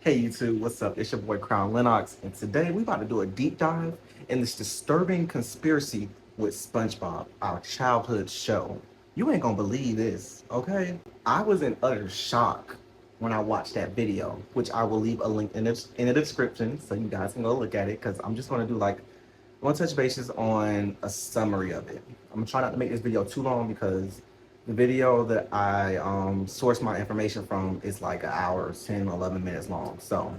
Hey YouTube, what's up? It's your boy Crown Lennox, and today we about to do a deep dive in this disturbing conspiracy with SpongeBob, our childhood show. You ain't gonna believe this, okay? I was in utter shock when I watched that video, which I will leave a link in the description so you guys can go look at it. Because I'm just gonna do I want to touch bases on a summary of it. I'm gonna try not to make this video too long because the video that I sourced my information from is like an hour, 10, 11 minutes long. So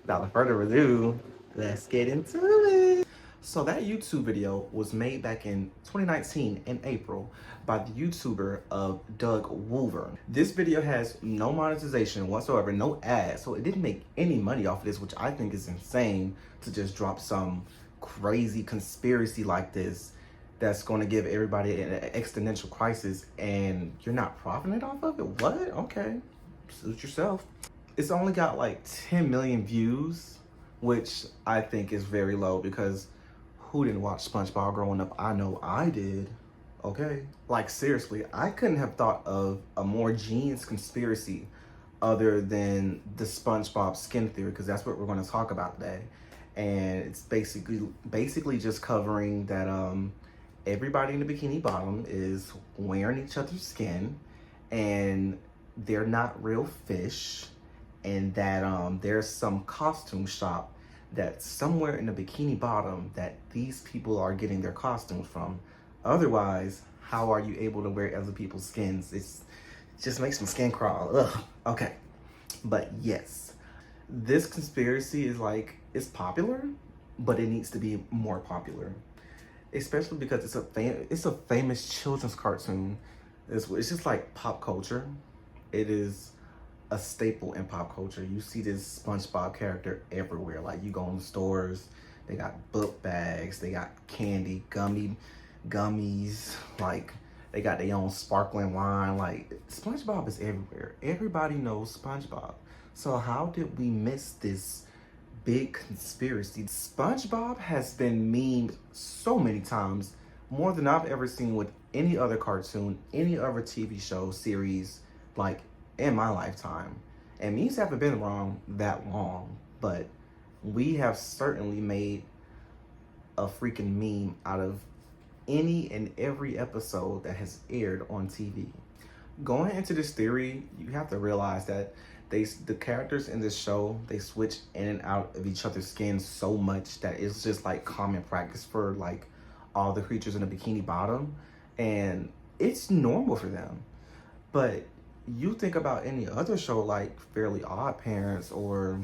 without further ado, let's get into it. So that YouTube video was made back in 2019 in April by the YouTuber of Doug Wolver. This video has no monetization whatsoever, no ads, so it didn't make any money off of this, which I think is insane to just drop some crazy conspiracy like this that's going to give everybody an existential crisis and you're not profiting off of it. What? Okay, suit yourself. It's only got like 10 million views, which I think is very low because who didn't watch SpongeBob growing up? I know I did. Okay, like seriously, I couldn't have thought of a more genius conspiracy other than the SpongeBob skin theory, because that's what we're going to talk about today. And it's basically just covering that everybody in the Bikini Bottom is wearing each other's skin, and they're not real fish, and that there's some costume shop that's somewhere in the Bikini Bottom that these people are getting their costumes from. Otherwise, how are you able to wear other people's skins? It just makes my skin crawl. Ugh. Okay, but yes, this conspiracy is it's popular, but it needs to be more popular, especially because it's a famous children's cartoon. It's just like pop culture. It is a staple in pop culture. You see this SpongeBob character everywhere. Like, you go in the stores, they got book bags, they got candy, gummies, like they got their own sparkling wine. Like, SpongeBob is everywhere. Everybody knows SpongeBob. So how did we miss this big conspiracy? SpongeBob has been memed so many times, more than I've ever seen with any other cartoon, any other TV show, series, like in my lifetime. And memes haven't been wrong that long, but we have certainly made a freaking meme out of any and every episode that has aired on TV. Going into this theory, you have to realize that the characters in this show, they switch in and out of each other's skin so much that it's just like common practice for like all the creatures in the Bikini Bottom, and it's normal for them. But you think about any other show like Fairly Odd Parents, or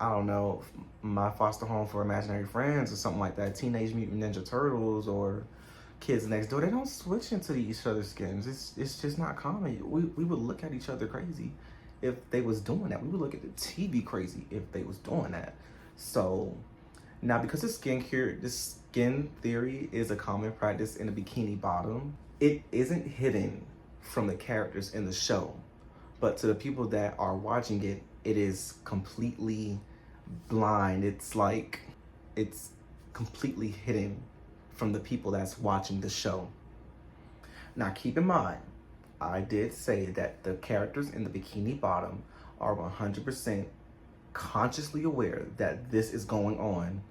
I don't know, My Foster Home for Imaginary Friends or something like that, Teenage Mutant Ninja Turtles or Kids Next Door, they don't switch into each other's skins. It's just not common. We would look at each other crazy if they was doing that. We would look at the TV crazy if they was doing that. So now, because this skin theory is a common practice in the Bikini Bottom, it isn't hidden from the characters in the show, but to the people that are watching it, it is completely blind. It's completely hidden from the people that's watching the show. Now, keep in mind, I did say that the characters in the Bikini Bottom are 100% consciously aware that this is going on,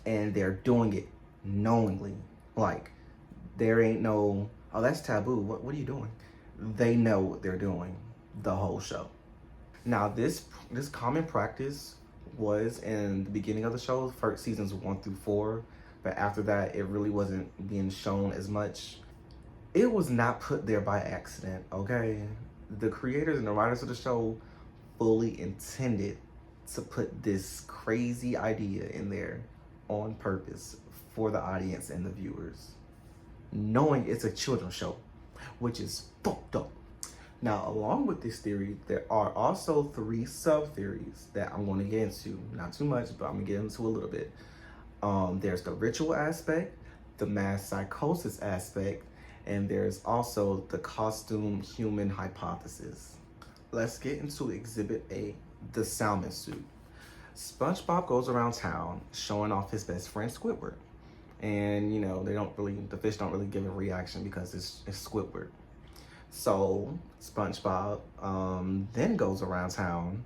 and they're doing it knowingly. Like, there ain't no, oh, that's taboo. What are you doing? They know what they're doing the whole show. Now, this common practice was in the beginning of the show, first seasons 1 through 4, but after that, it really wasn't being shown as much. It was not put there by accident, okay? The creators and the writers of the show fully intended to put this crazy idea in there on purpose for the audience and the viewers, knowing it's a children's show, which is fucked up. Now, along with this theory, there are also 3 sub-theories that I'm going to get into. Not too much, but I'm going to get into a little bit. There's the ritual aspect, the mass psychosis aspect, and there's also the costume human hypothesis. Let's get into Exhibit A, the salmon suit. SpongeBob goes around town showing off his best friend Squidward. And, the fish don't really give a reaction because it's Squidward. So SpongeBob then goes around town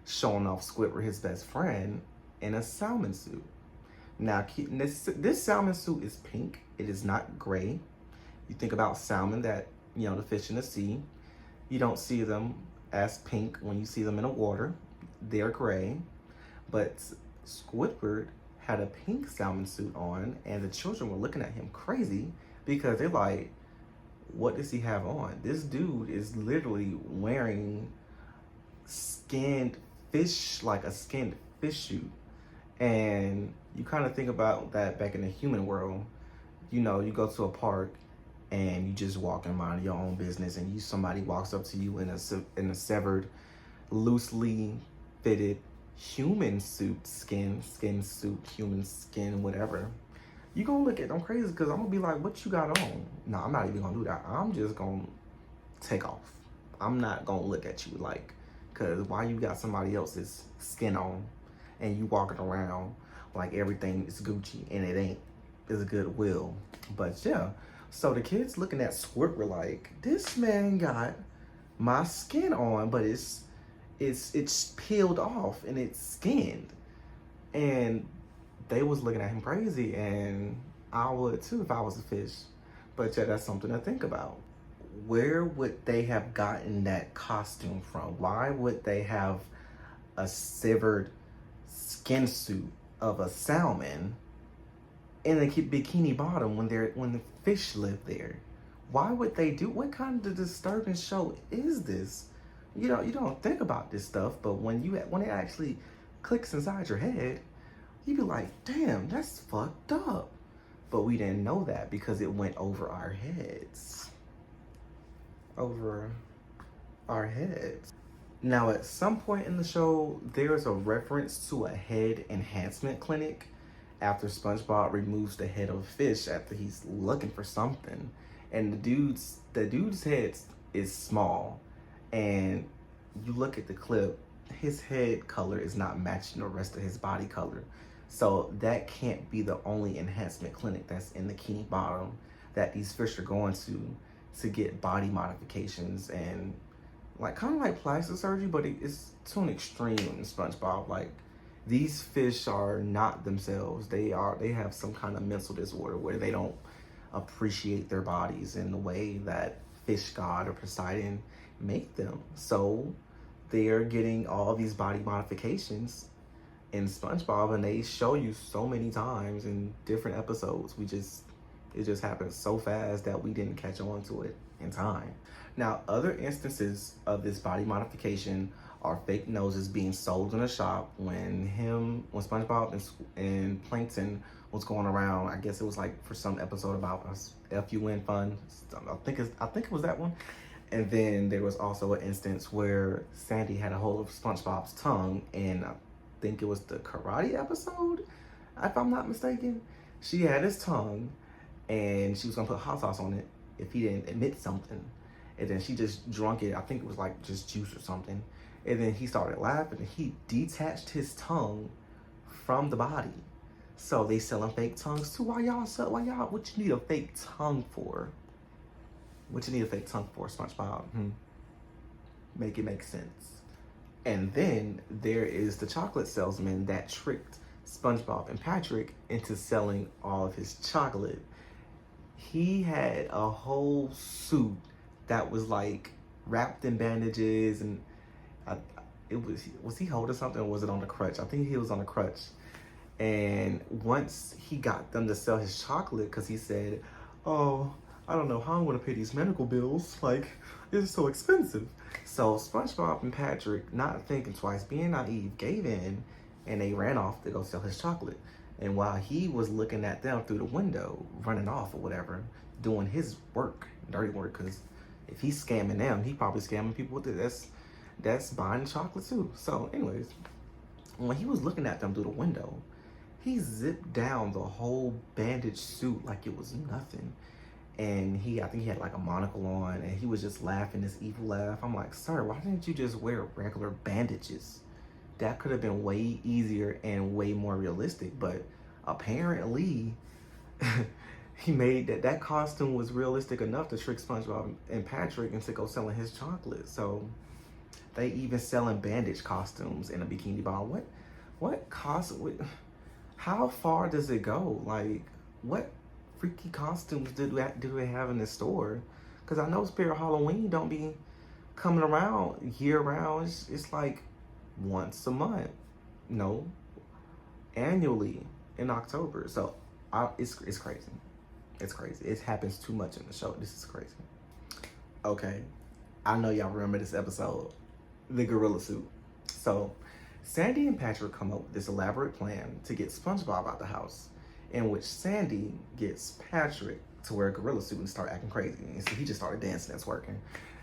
showing off Squidward, his best friend, in a salmon suit. Now, this salmon suit is pink. It is not gray. You think about salmon, that, the fish in the sea. You don't see them as pink when you see them in the water. They're gray. But Squidward had a pink salmon suit on, and the children were looking at him crazy because they're like, what does he have on? This dude is literally wearing skinned fish, like a skinned fish suit. And you kind of think about that back in the human world. You go to a park and you just walk and mind your own business, and somebody walks up to you in a severed, loosely fitted human suit, skin suit, human skin, whatever. You gonna look at them crazy because I'm gonna be like, what you got on? No, I'm not even gonna do that. I'm just gonna take off. I'm not gonna look at you like, because why you got somebody else's skin on and you walking around like everything is Gucci, and it ain't. It's Goodwill. But yeah, so the kids looking at Squidward like, this man got my skin on, but it's peeled off and it's skinned. And they was looking at him crazy, and I would too if I was a fish. But yeah, that's something to think about. Where would they have gotten that costume from? Why would they have a severed skin suit of a salmon in a bikini bottom when the fish live there? Why would they do? What kind of disturbing show is this? You don't think about this stuff, but when it actually clicks inside your head, you be like, damn, that's fucked up. But we didn't know that because it went over our heads. Over our heads. Now, at some point in the show, there's a reference to a head enhancement clinic after SpongeBob removes the head of a fish after he's looking for something. And the dude's head is small. And you look at the clip, his head color is not matching the rest of his body color. So that can't be the only enhancement clinic that's in the Bikini Bottom that these fish are going to get body modifications and kind of like plastic surgery, but it's to an extreme in SpongeBob. Like, these fish are not themselves. They have some kind of mental disorder where they don't appreciate their bodies in the way that Fish God or Poseidon make them. So they're getting all these body modifications in SpongeBob, and they show you so many times in different episodes. It just happened so fast that we didn't catch on to it in time. Now, other instances of this body modification are fake noses being sold in a shop when SpongeBob and Plankton was going around. I guess it was like for some episode about FUN fun. I think it was that one. And then there was also an instance where Sandy had a hold of SpongeBob's tongue, and I think it was the karate episode, if I'm not mistaken. She had his tongue, and she was gonna put hot sauce on it if he didn't admit something. And then she just drunk it. I think it was like just juice or something. And then he started laughing, and he detached his tongue from the body. So they selling fake tongues too. What you need a fake tongue for? What you need a fake tongue for, SpongeBob? Make it make sense. And then there is the chocolate salesman that tricked SpongeBob and Patrick into selling all of his chocolate. He had a whole suit that was like wrapped in bandages, and was he holding something, or was it on a crutch? I think he was on a crutch. And once he got them to sell his chocolate, because he said, oh, I don't know how I'm going to pay these medical bills. Like, it's so expensive. So SpongeBob and Patrick, not thinking twice, being naive, gave in, and they ran off to go sell his chocolate. And while he was looking at them through the window, running off or whatever, doing his work, dirty work, because if he's scamming them, he probably scamming people with it. That's buying chocolate too. So anyways, when he was looking at them through the window, he zipped down the whole bandage suit like it was nothing. And I think he had like a monocle on, and he was just laughing this evil laugh. I'm like, sir, why didn't you just wear regular bandages? That could have been way easier and way more realistic. But apparently, he made that costume was realistic enough to trick SpongeBob and Patrick into go selling his chocolate. So They even selling bandage costumes in a bikini bottom. What cost? How far does it go? Like, what freaky costumes do they have in the store? Because I know Spirit Halloween don't be coming around year round. It's like once a month. No, annually in October. So it's crazy. It's crazy. It happens too much in the show. This is crazy. Okay, I know y'all remember this episode, the gorilla suit. So Sandy and Patrick come up with this elaborate plan to get SpongeBob out the house, in which Sandy gets Patrick to wear a gorilla suit and start acting crazy. And so he just started dancing and twerking.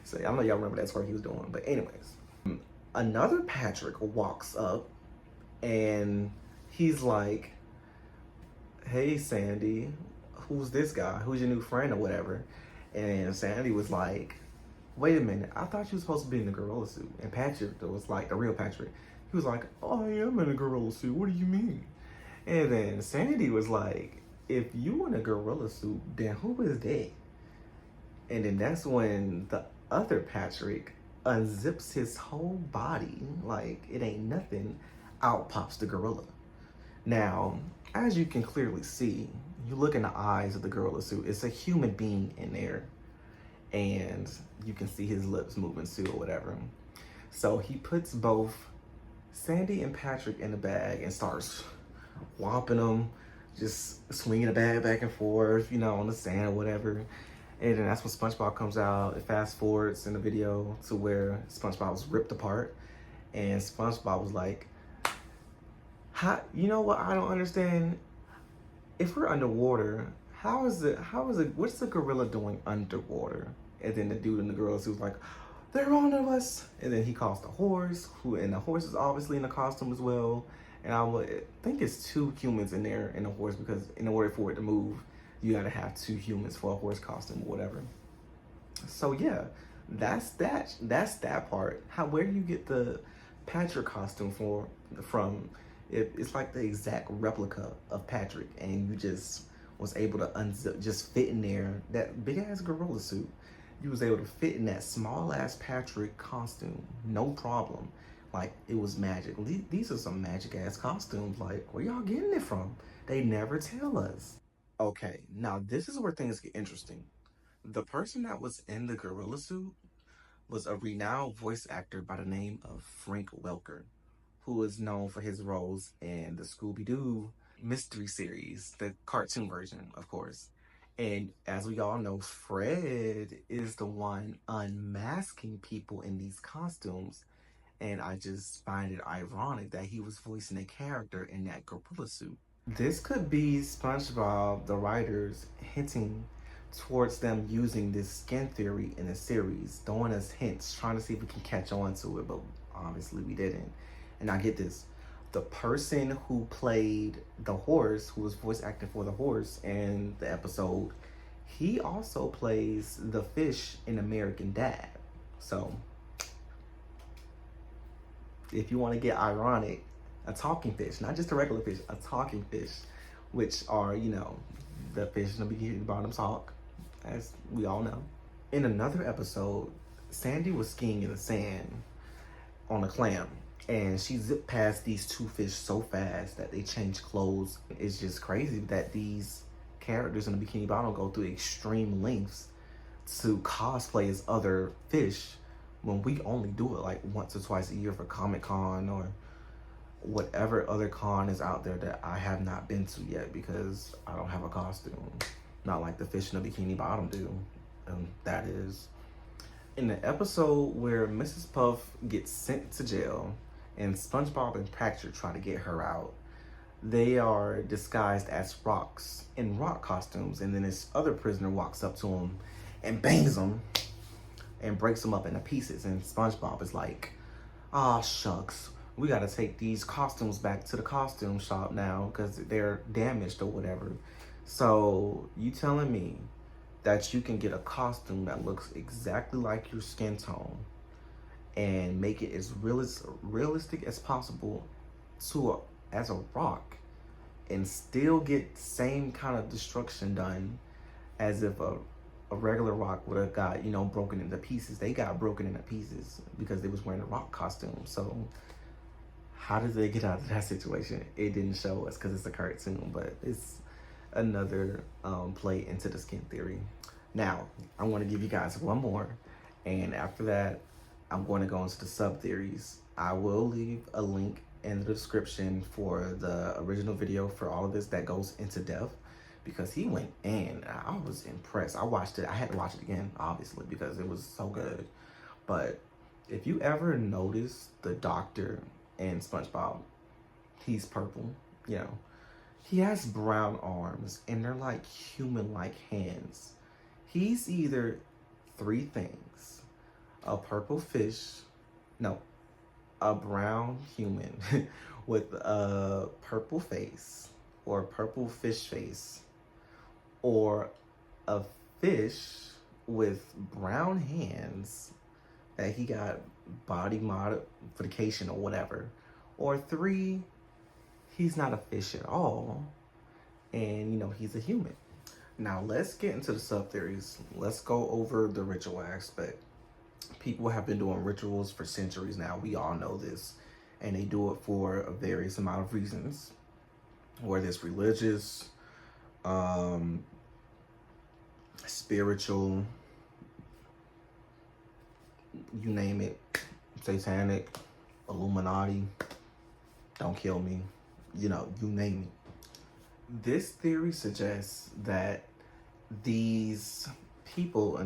So I know y'all remember that twerk he was doing. But anyways, another Patrick walks up and he's like, "Hey Sandy, who's this guy? Who's your new friend or whatever?" And Sandy was like, "Wait a minute, I thought you were supposed to be in the gorilla suit." And Patrick was like, the real Patrick, he was like, "Oh, I am in a gorilla suit. What do you mean?" And then Sandy was like, "If you in a gorilla suit, then who is that?" And then that's when the other Patrick unzips his whole body like it ain't nothing. Out pops the gorilla. Now, as you can clearly see, you look in the eyes of the gorilla suit, it's a human being in there. And you can see his lips moving too or whatever. So he puts both Sandy and Patrick in the bag and starts whopping them, just swinging the bag back and forth, you know, on the sand or whatever. And then that's when SpongeBob comes out. It fast forwards in the video to where SpongeBob was ripped apart. And SpongeBob was like, you know what I don't understand? If we're underwater, what's the gorilla doing underwater? And then the dude in the gorilla suit was like, "They're on to us." And then he calls the horse, and the horse is obviously in the costume as well. And I would think it's 2 humans in there in the horse, because in order for it to move, you gotta have 2 humans for a horse costume or whatever. So yeah, that's that part. Where do you get the Patrick costume from? It's like the exact replica of Patrick, and you just was able to unzip, just fit in there, that big ass gorilla suit. You was able to fit in that small ass Patrick costume, no problem. Like, it was magic. These are some magic ass costumes. Like, where y'all getting it from? They never tell us. Okay, now this is where things get interesting. The person that was in the gorilla suit was a renowned voice actor by the name of Frank Welker, who is known for his roles in the Scooby-Doo mystery series, the cartoon version, of course. And as we all know, Fred is the one unmasking people in these costumes. And I just find it ironic that he was voicing a character in that gorilla suit. This could be SpongeBob, the writers, hinting towards them using this skin theory in the series, throwing us hints, trying to see if we can catch on to it, but obviously we didn't. And I get this. The person who played the horse, who was voice acting for the horse in the episode, he also plays the fish in American Dad. So, if you want to get ironic, a talking fish, not just a regular fish, a talking fish, which are, you know, the fish in the bikini bottom talk, as we all know. In another episode, Sandy was skiing in the sand on a clam, and she zipped past these 2 fish so fast that they changed clothes. It's just crazy that these characters in the Bikini Bottom go through extreme lengths to cosplay as other fish when we only do it like once or twice a year for Comic-Con or whatever other con is out there that I have not been to yet, because I don't have a costume. Not like the fish in the Bikini Bottom do. And that is. In the episode where Mrs. Puff gets sent to jail and SpongeBob and Patrick try to get her out, they are disguised as rocks in rock costumes, and then this other prisoner walks up to them and bangs them and breaks them up into pieces. And SpongeBob is like, "Ah, shucks, we gotta take these costumes back to the costume shop now because they're damaged or whatever." So you telling me that you can get a costume that looks exactly like your skin tone and make it as realistic as possible as a rock, and still get the same kind of destruction done as if a a regular rock would have got, broken into pieces. They got broken into pieces because they was wearing a rock costume. So how did they get out of that situation? It didn't show us because it's a cartoon, but it's another play into the skin theory. Now, I want to give you guys one more, and after that, I'm going to go into the sub theories. I will leave a link in the description for the original video for all of this that goes into depth because he went in. I was impressed. I watched it. I had to watch it again, obviously, because it was so good. But if you ever notice the doctor in SpongeBob, he's purple, you know. He has brown arms and they're like human-like hands. He's either three things: a purple fish, no, a brown human with a purple face or a purple fish face, or a fish with brown hands that he got body modification or whatever, or three, he's not a fish at all and he's a human. Now let's get into the sub theories. Let's go over the ritual aspect. People have been doing rituals for centuries now. We all know this, and they do it for a various amount of reasons, whether it's religious, spiritual, you name it, satanic, Illuminati, don't kill me, you name it. This theory suggests that these people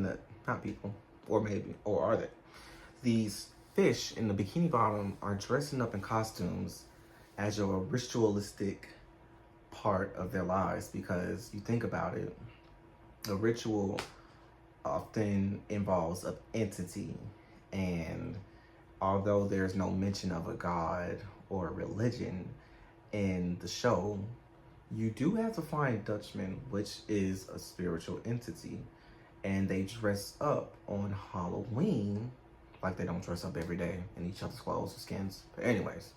not people, or maybe, or are they? These fish in the Bikini Bottom are dressing up in costumes as a ritualistic part of their lives, because you think about it, a ritual often involves an entity, and although there's no mention of a god or a religion in the show, you do have to find Dutchman, which is a spiritual entity, and they dress up on Halloween like they don't dress up every day in each other's clothes or skins. But anyways,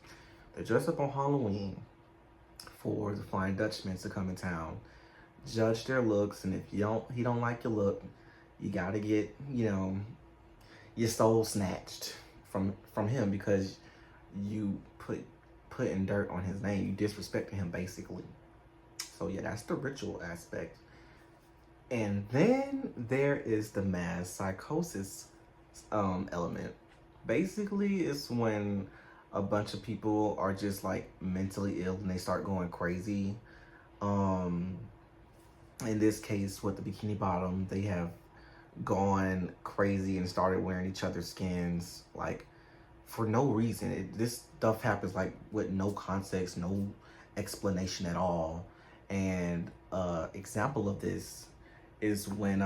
they dress up on Halloween for the Flying Dutchman to come in town, judge their looks, and if he don't like your look, you gotta get your soul snatched from him because you putting dirt on his name, you disrespecting him basically. So yeah, that's the ritual aspect. And then there is the mass psychosis element. Basically, it's when a bunch of people are just like mentally ill and they start going crazy. In this case, with the Bikini Bottom, they have gone crazy and started wearing each other's skins like for no reason. This stuff happens like with no context, no explanation at all. And example of this is when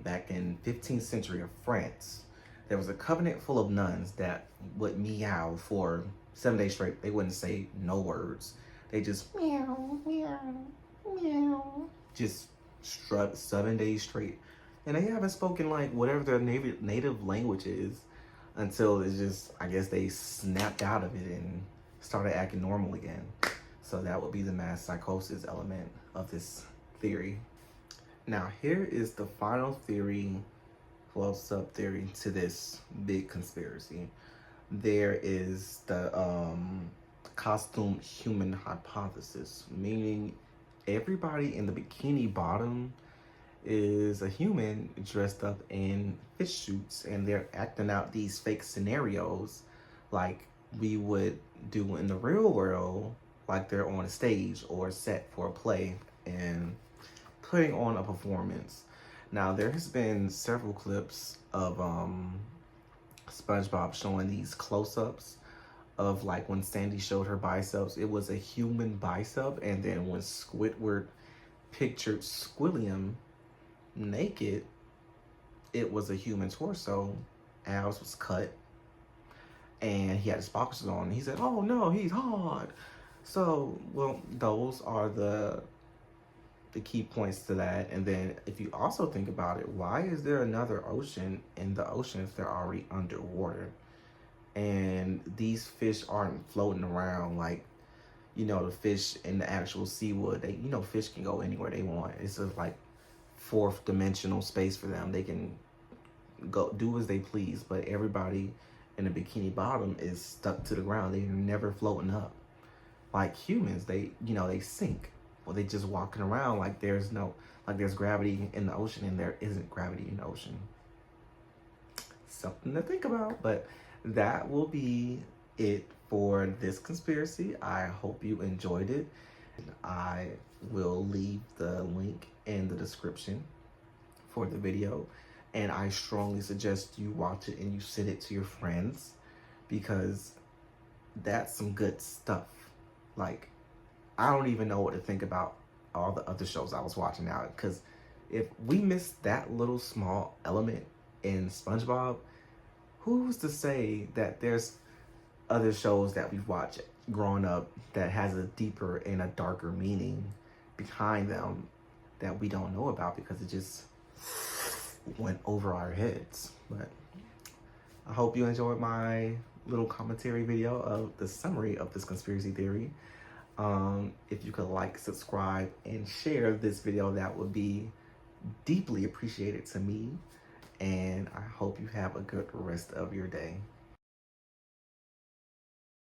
back in 15th century of France, there was a convent full of nuns that would meow for 7 days straight. They wouldn't say no words. They just meow, meow, meow. Just strut 7 days straight. And they haven't spoken like whatever their native language is until it's just, I guess they snapped out of it and started acting normal again. So that would be the mass psychosis element of this theory. Now here is the final theory, well, sub-theory to this big conspiracy. There is the costume human hypothesis, meaning everybody in the Bikini Bottom is a human dressed up in fish suits, and they're acting out these fake scenarios like we would do in the real world, like they're on a stage or set for a play and putting on a performance. Now there has been several clips of SpongeBob showing these close-ups of like when Sandy showed her biceps, it was a human bicep, and then when Squidward pictured Squilliam naked, it was a human torso. Abs was cut and he had his boxers on. He said, "Oh no, he's hard." So, well, those are the key points to that. And then if you also think about it, why is there another ocean in the ocean if they're already underwater? And these fish aren't floating around like, the fish in the actual seawood. They, fish can go anywhere they want. It's just like fourth dimensional space for them. They can go do as they please, but everybody in a bikini bottom is stuck to the ground. They're never floating up. Like humans, they sink. Well, they just walking around like there's gravity in the ocean and there isn't gravity in the ocean. Something to think about, but that will be it for this conspiracy. I hope you enjoyed it. I will leave the link in the description for the video, and I strongly suggest you watch it and you send it to your friends, because that's some good stuff. Like, I don't even know what to think about all the other shows I was watching now, because if we missed that little small element in SpongeBob, who's to say that there's other shows that we've watched growing up that has a deeper and a darker meaning behind them that we don't know about because it just went over our heads. But I hope you enjoyed my little commentary video of the summary of this conspiracy theory. If you could like, subscribe, and share this video, that would be deeply appreciated to me. And I hope you have a good rest of your day.